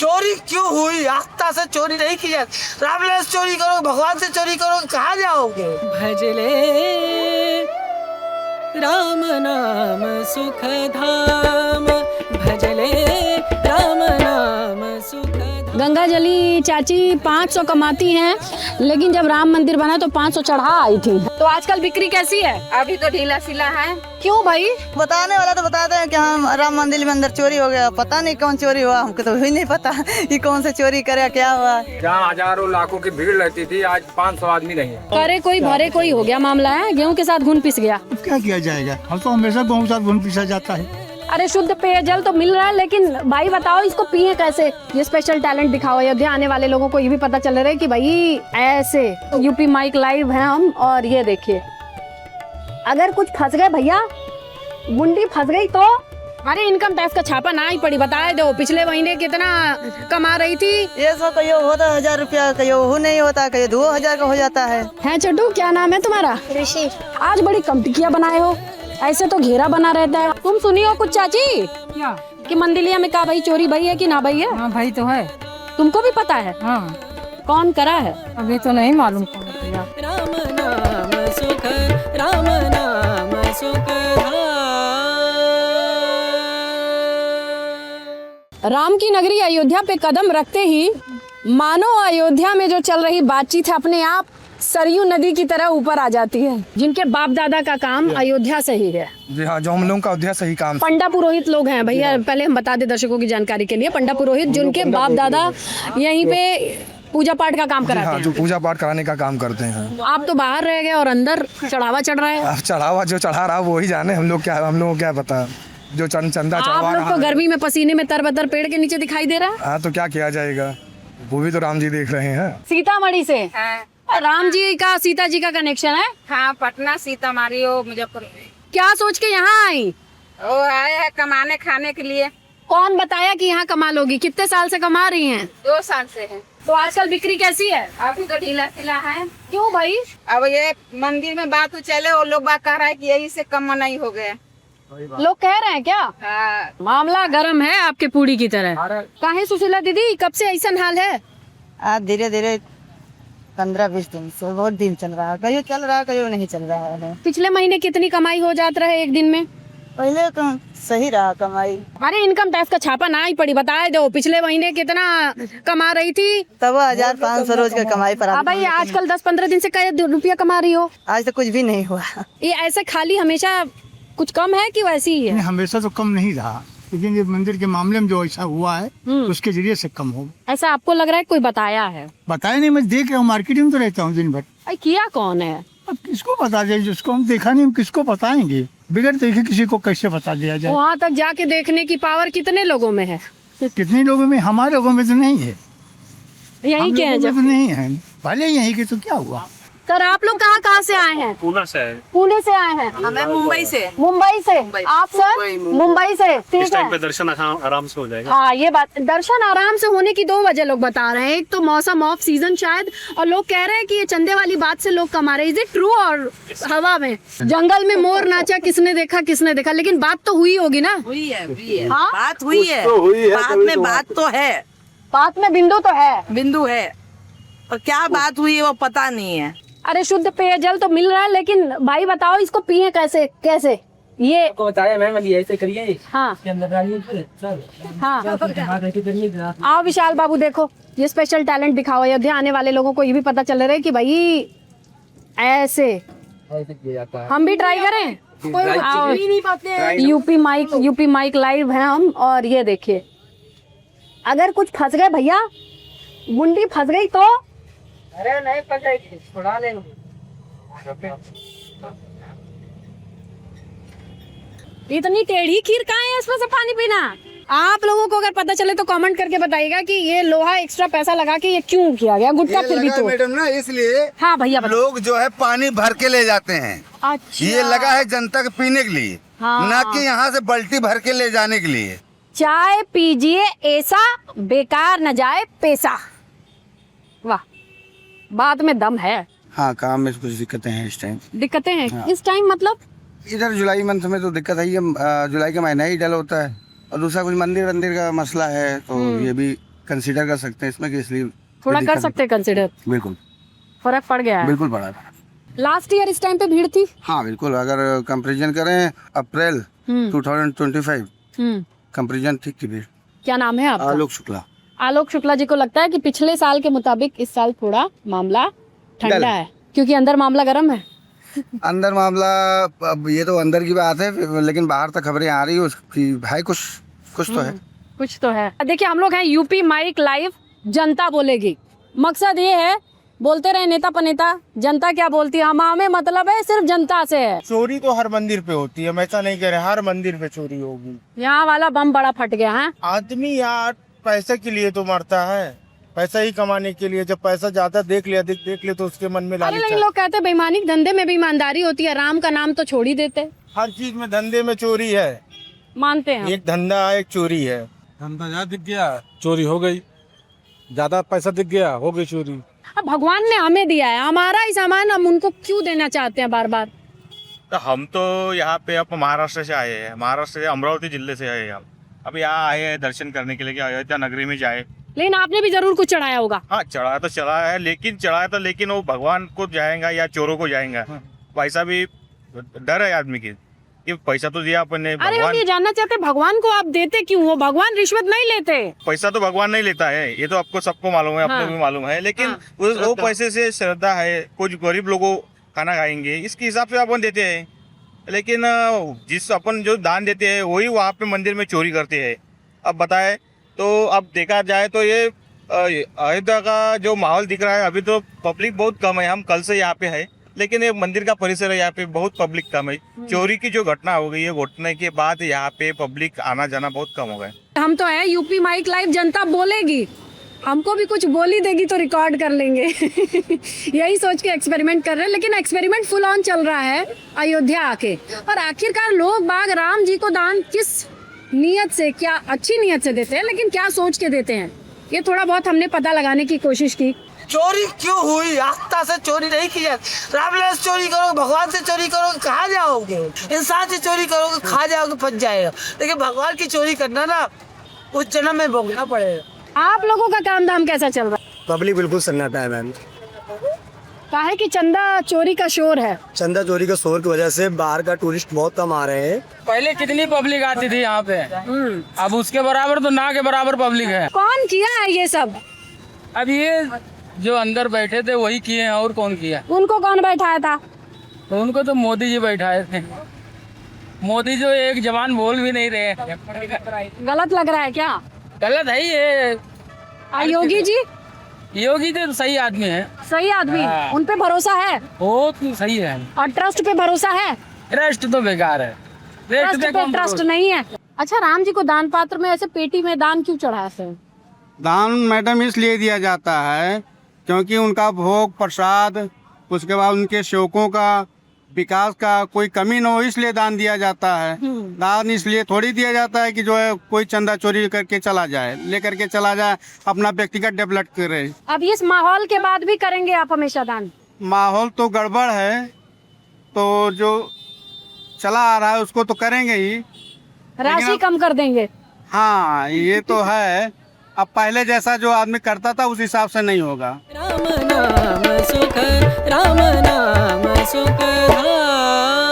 चोरी क्यों हुई? आस्था से चोरी नहीं की जाती। रामलला से चोरी करो, भगवान से चोरी करो, कहाँ जाओगे? भजले राम नाम सुख धाम, भजले राम नाम सुख धाम। गंगा जली चाची 500 कमाती हैं, लेकिन जब राम मंदिर बना तो 500 चढ़ा आई थी। तो आजकल बिक्री कैसी है? अभी तो ढीला सिला है। क्यों भाई? बताने वाला तो बताते हैं कि हाँ राम मंदिर में अंदर चोरी हो गया। पता नहीं कौन चोरी हुआ, हमको तो भी नहीं पता कि कौन से चोरी करे, क्या हुआ। जहाँ हजारों लाखों की भीड़ रहती थी, आज 500 आदमी नहीं है। करे कोई भरे कोई हो गया मामला है, गेहूं के साथ घुन पिस गया। क्या किया जाएगा, हम तो हमेशा गेहूं के साथ घुन पिसा जाता है। अरे शुद्ध पेयजल तो मिल रहा है, लेकिन भाई बताओ इसको पिए कैसे? ये स्पेशल टैलेंट दिखाओ, अयोध्या आने वाले लोगों को ये भी पता चल रहा है कि भाई ऐसे। यूपी माइक लाइव है हम, और ये देखिए अगर कुछ फंस गए भैया, गुंडी फंस गई तो अरे इनकम टैक्स का छापा ना ही पड़ी। बताए दो पिछले महीने कितना कमा रही थी। ये सब कहियो होता 1000 रुपया, कहियो वो नहीं होता, कहियो 2000 का हो जाता है। छोटू क्या नाम है तुम्हारा? ऋषि। आज बड़ी कम टिकिया बनाए हो, ऐसे तो घेरा बना रहता है। तुम सुनी हो कुछ चाची क्या? कि मंदिलिया में का भाई चोरी भई है कि ना भई है? हाँ भाई तो है। तुमको भी पता है? हाँ। कौन करा है? अभी तो नहीं मालूम कौन किया। राम नाम सुख, राम नाम सुख धाम। राम की नगरी अयोध्या पे कदम रखते ही मानो अयोध्या में जो चल रही बातचीत है अपने आप सरयू नदी की तरह ऊपर आ जाती है। जिनके बाप दादा का काम अयोध्या से ही है। जी हाँ, जो हम लोगों का अयोध्या से ही काम। पंडा पुरोहित लोग हैं भैया, पहले हम बता दें दर्शकों की जानकारी के लिए। पंडा पुरोहित जिनके बाप दादा यहीं पे पूजा पाठ का काम कराते हाँ, हैं। जो पूजा पाठ कराने का काम करते हैं। आप तो बाहर रह गए और अंदर चढ़ावा चढ़ रहा है। अब चढ़ावा जो चढ़ा रहा वो ही जाने, हम लोग को क्या पता। जो चंदा चढ़वा आप लोग रहा तो गर्मी में पसीने में तरबतर पेड़ के नीचे दिखाई दे रहा है। हाँ, तो क्या किया जाएगा, वो भी तो राम जी देख रहे हैं। सीतामढ़ी से हाँ। राम जी का सीता जी का कनेक्शन है। हाँ, पटना सीतामढ़ी हो मुजफ्फरपुर। क्या सोच के यहाँ आई? वो आए हैं कमाने खाने के लिए। कौन बताया कि यहाँ कमाल होगी? कितने साल से कमा रही हैं? 2 साल से है। तो आजकल बिक्री कैसी है? अभी तो ढीला सिला है। क्यों भाई? अब ये मंदिर में बात चले और लोग बात कह रहा है कि यही से कम नहीं हो गए। लोग कह रहे हैं क्या? हाँ। मामला गर्म है आपके पूरी की तरह। काहे सुशीला दीदी, कब से ऐसा हाल है? आज धीरे धीरे 15-20 दिन से बहुत दिन चल रहा है, कहियो चल रहा है कहियो नहीं चल रहा है। पिछले महीने कितनी कमाई हो जाता है एक दिन में? पहले तो सही रहा कमाई। अरे इनकम टैक्स का छापा ना ही पड़ी। बताए दो पिछले महीने कितना कमा रही थी। तब 1500 रोज का कमाई पर। भाई आजकल 10-15 दिन से कई रुपया कमा रही हो। आज तो कुछ भी नहीं हुआ। ये ऐसे खाली हमेशा कुछ कम है कि वैसी ही है? हमेशा तो कम नहीं रहा, लेकिन ये मंदिर के मामले में जो ऐसा हुआ है उसके जरिए से कम हो। ऐसा आपको लग रहा है कोई बताया है? बताया नहीं, मैं देख रहा हूँ, मार्केट में तो रहता हूँ दिन भर। किया कौन है? अब किसको बता दे, जिसको हम देखा नहीं, हम किसको बताएंगे? बिगड़ देखे किसी को कैसे बता दिया जाए? वहाँ तक जाके देखने की पावर कितने लोगों में है? कितने लोगों में? हमारे लोगों में तो नहीं है। यही के हैं तो जब। नहीं है, भले यही के, तो क्या हुआ? सर आप लोग कहाँ से आए हैं? पूना से है। पुणे से आए हैं। हमें मुंबई से। मुंबई से। आप सर? मुंबई से। ठीक है। दर्शन आराम से हो जाएगा। हाँ, ये बात, दर्शन आराम से होने की 2 वजह लोग बता रहे हैं। एक तो मौसम ऑफ सीजन शायद, और लोग कह रहे हैं कि ये चंदे वाली बात से लोग कमा रहे हैं। Is it true? और हवा में जंगल में मोर नाचा, किसने देखा किसने देखा, लेकिन बात तो हुई होगी ना? हुई है। हाँ? बात हुई है। बात में बात तो है। बात में बिंदु तो है। बिंदु है, और क्या बात हुई है वो पता नहीं है। अरे शुद्ध पेयजल तो मिल रहा है, लेकिन भाई बताओ इसको पिए कैसे कैसे? ये आपको बताया मैम, अभी ऐसे करिए। हाँ हाँ। आओ विशाल बाबू, देखो ये स्पेशल टैलेंट दिखाओ, अयोध्या आने वाले लोगों को ये भी पता चल रहा है कि भाई ऐसे किया जाता है। हम भी ट्राई करें। यूपी माइक लाइव है हम, और ये देखिए अगर कुछ फंस गए भैया, गुंडी फंस गई तो अरे नहीं पकड़ेगी, छुड़ा लेंगे। इतनी टेढ़ी खीर कहाँ है इसमें से पानी पीना? आप लोगों को अगर पता चले तो कमेंट करके बताइएगा कि ये लोहा एक्स्ट्रा पैसा लगा के ये क्यों किया गया। गुटखा फिर भी तो मैडम ना, इसलिए हाँ भैया लोग जो है पानी भर के ले जाते हैं। अच्छा, ये लगा है जनता के पीने के लिए, हाँ। ना कि यहाँ से बाल्टी भर के ले जाने के लिए। चाय पीजिए ऐसा, बेकार न जाए पैसा। वाह, बात में दम है। हाँ, काम में कुछ दिक्कतें हैं इस टाइम। दिक्कतें हैं हाँ। इस टाइम? मतलब इधर जुलाई मंथ में तो दिक्कत है, ये जुलाई का महीना ही डल होता है, और दूसरा कुछ मंदिर का मसला है, तो ये भी कंसीडर कर सकते हैं इसमें कि इसलिए थोड़ा कर सकते हैं कंसिडर, बिल्कुल फर्क पड़ गया है। बिल्कुल पड़ा। लास्ट ईयर इस टाइम पे भीड़ थी। हाँ बिल्कुल, अगर कंपेरिजन करें अप्रैल 2025 कंपेरिजन ठीक थी भीड़। क्या नाम है आपका? आलोक शुक्ला। आलोक शुक्ला जी को लगता है कि पिछले साल के मुताबिक इस साल थोड़ा मामला ठंडा है, क्योंकि अंदर मामला गर्म है। अंदर मामला, अब ये तो अंदर की बात है, लेकिन बाहर तक खबरें आ रही है उसकी, भाई कुछ तो है। कुछ तो है। देखिए हम लोग हैं यूपी माइक लाइव, जनता बोलेगी। मकसद ये है, बोलते रहे नेता पनेता, जनता क्या बोलती है हमें मतलब है सिर्फ जनता से है। चोरी तो हर मंदिर पे होती है, मैं ऐसा नहीं कह रहा हर मंदिर पे चोरी होगी। यहाँ वाला बम बड़ा फट गया है। आदमी यार पैसे के लिए तो मरता है, पैसा ही कमाने के लिए। जब पैसा ज्यादा देख ले तो उसके मन में अरे लालच लेकिन है। लोग कहते हैं बेईमानी धंधे में भी ईमानदारी होती है, राम का नाम तो छोड़ ही देते। हर चीज में धंधे में चोरी है, मानते हैं। एक धंधा है, एक चोरी है। धंधा ज्यादा दिख गया, चोरी हो गई। ज्यादा पैसा दिख गया, हो गई चोरी। अब भगवान ने हमें दिया है, हमारा ही सामान हम उनको क्यों देना चाहते हैं बार बार? तो हम तो यहाँ पे अब महाराष्ट्र से आए हैं, महाराष्ट्र से अमरावती जिले से आए हैं हम। अब यहाँ आए हैं दर्शन करने के लिए कि अयोध्या नगरी में जाए। लेकिन आपने भी जरूर कुछ चढ़ाया होगा। हाँ चढ़ा है, लेकिन वो भगवान को जाएगा या चोरों को जाएगा, पैसा भी डर है आदमी की। ये पैसा तो दिया अपन ने, अरे हम भगवान ये जानना चाहते हैं भगवान को आप देते क्यों हो? भगवान रिश्वत नहीं लेते। पैसा तो भगवान नहीं लेता है, ये तो आपको सबको मालूम है, अपने भी मालूम है। लेकिन वो पैसे से श्रद्धा है, कुछ गरीब लोगों खाना खाएंगे इसके हिसाब से अपन देते हैं। लेकिन जिस अपन जो दान देते हैं वही वहाँ पे मंदिर में चोरी करते हैं। अब बताए तो अब देखा जाए तो ये अयोध्या का जो माहौल दिख रहा है, अभी तो पब्लिक बहुत कम है। हम कल से यहाँ पे है, लेकिन ये मंदिर का परिसर है, यहाँ पे बहुत पब्लिक कम है। चोरी की जो घटना हो गई है, घटने के बाद यहाँ पे पब्लिक आना जाना बहुत कम हो गया। हम तो है यूपी माइक लाइव, जनता बोलेगी, हमको भी कुछ बोली देगी तो रिकॉर्ड कर लेंगे। यही सोच के एक्सपेरिमेंट कर रहे हैं, लेकिन एक्सपेरिमेंट फुल ऑन चल रहा है अयोध्या आके। और आखिरकार लोग बाग राम जी को दान किस नियत से, क्या अच्छी नियत से देते हैं, लेकिन क्या सोच के देते हैं, ये थोड़ा बहुत हमने पता लगाने की कोशिश की। चोरी क्यों हुई? आस्था से चोरी नहीं की जाती। रामलला से चोरी करोगे, भगवान से चोरी करोगे, कहाँ जाओगे? इंसान से चोरी करोगे, खा जाओगे, फंस जाएगा। लेकिन भगवान की चोरी करना ना, उस जन्म में भोगना पड़ेगा। आप लोगों का काम धाम कैसा चल रहा है? पब्लिक बिल्कुल सन्नाटा है मैम। काहे कि चंदा चोरी का शोर है। चंदा चोरी का शोर की वजह से बाहर का टूरिस्ट बहुत कम आ रहे हैं। पहले कितनी पब्लिक आती थी यहाँ पे, अब उसके बराबर तो ना के बराबर पब्लिक है। कौन किया है ये सब? अब ये जो अंदर बैठे थे वही किए हैं, और कौन किया? उनको कौन बैठाया था? तो उनको तो मोदी जी बैठाए थे। मोदी जो एक जवान बोल भी नहीं रहे। गलत लग रहा है क्या? गलत है ये। योगी जी? योगी तो सही आदमी है। सही आदमी, उन पे भरोसा है? वो तो सही है। और ट्रस्ट पे भरोसा है? ट्रस्ट तो बेकार है, ट्रस्ट पे ट्रस्ट नहीं है। अच्छा, राम जी को दान पात्र में ऐसे पेटी में दान क्यों चढ़ाया सर? दान मैडम इसलिए दिया जाता है क्योंकि उनका भोग प्रसाद, उसके बाद उनके सेवकों का विकास का कोई कमी न हो, इसलिए दान दिया जाता है। दान इसलिए थोड़ी दिया जाता है कि जो है कोई चंदा चोरी करके चला जाए, लेकर के चला जाए, अपना व्यक्तिगत डेवलप करे। अब इस माहौल के बाद भी करेंगे आप हमेशा दान? माहौल तो गड़बड़ है, तो जो चला आ रहा है उसको तो करेंगे ही। राशि कम कर देंगे? हाँ ये तो है, अब पहले जैसा जो आदमी करता था उस हिसाब से नहीं होगा। राम नाम सुख, राम नाम सुख धाम।